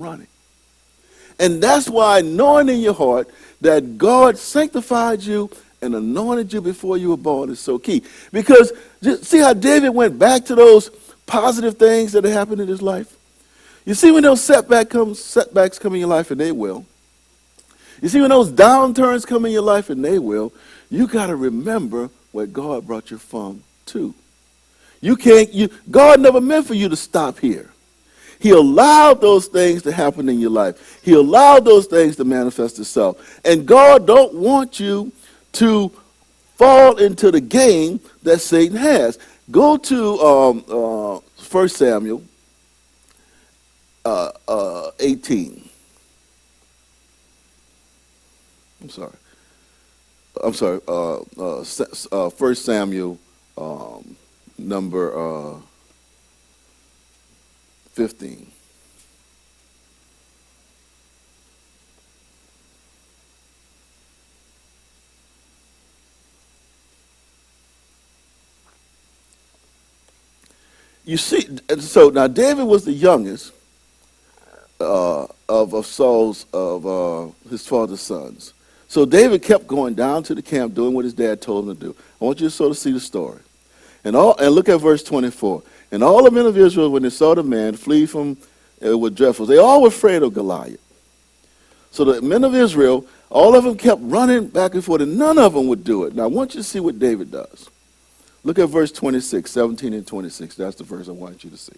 running. And that's why knowing in your heart that God sanctified you and anointed you before you were born is so key. Because just see how David went back to those positive things that had happened in his life? You see when those setbacks come in your life, and they will. You see when those downturns come in your life, and they will, you got to remember where God brought you from too. God never meant for you to stop here. He allowed those things to happen in your life. He allowed those things to manifest itself. And God don't want you to fall into the game that Satan has. Go to 1 Samuel 18. I'm sorry. 1 Samuel number 15. You see, so now David was the youngest of Saul's, of his father's sons. So David kept going down to the camp doing what his dad told him to do. I want you to sort of see the story. And look at verse 24. And all the men of Israel, when they saw the man flee from with dreadful, they all were afraid of Goliath. So the men of Israel, all of them kept running back and forth, and none of them would do it. Now I want you to see what David does. Look at verse 26, 17 and 26. That's the verse I want you to see.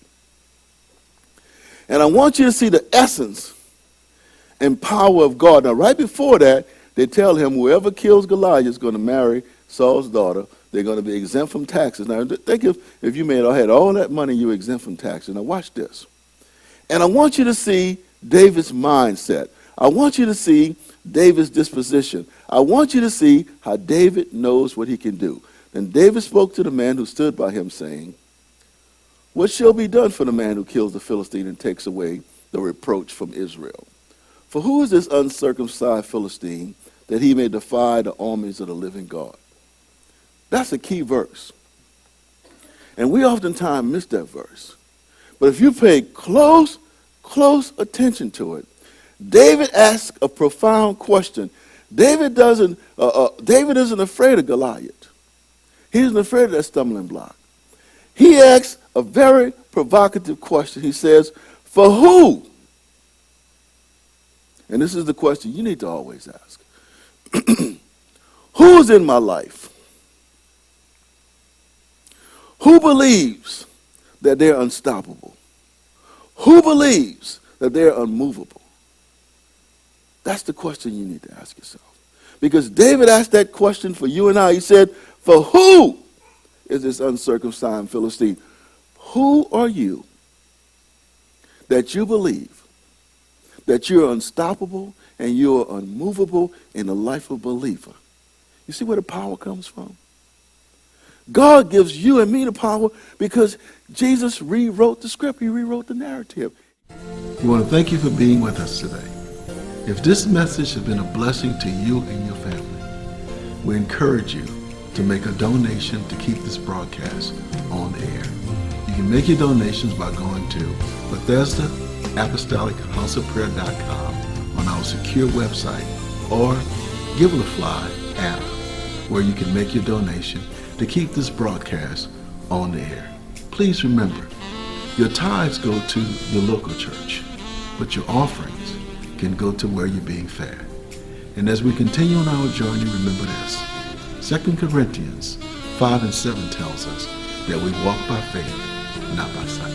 And I want you to see the essence and power of God. Now right before that, they tell him whoever kills Goliath is going to marry Saul's daughter. They're going to be exempt from taxes. Now think if you had all that money, you were exempt from taxes. Now watch this. And I want you to see David's mindset. I want you to see David's disposition. I want you to see how David knows what he can do. Then David spoke to the man who stood by him, saying, what shall be done for the man who kills the Philistine and takes away the reproach from Israel? For who is this uncircumcised Philistine that he may defy the armies of the living God? That's a key verse. And we oftentimes miss that verse. But if you pay close attention to it, David asks a profound question. David isn't afraid of Goliath. He isn't afraid of that stumbling block. He asks a very provocative question. He says, for who? And this is the question you need to always ask. Who's in my life? Who believes that they're unstoppable? Who believes that they're unmovable? That's the question you need to ask yourself. Because David asked that question for you and I. He said, for who is this uncircumcised Philistine? Who are you that you believe that you're unstoppable and you're unmovable in the life of a believer? You see where the power comes from? God gives you and me the power because Jesus rewrote the script. He rewrote the narrative. We want to thank you for being with us today. If this message has been a blessing to you and your family, we encourage you to make a donation to keep this broadcast on air. You can make your donations by going to Bethesda ApostolicHouseOfPrayer.com on our secure website, or Givelify app, where you can make your donation to keep this broadcast on the air. Please remember, your tithes go to your local church, but your offerings can go to where you're being fed. And as we continue on our journey, remember this. 2 Corinthians 5 and 7 tells us that we walk by faith, not by sight.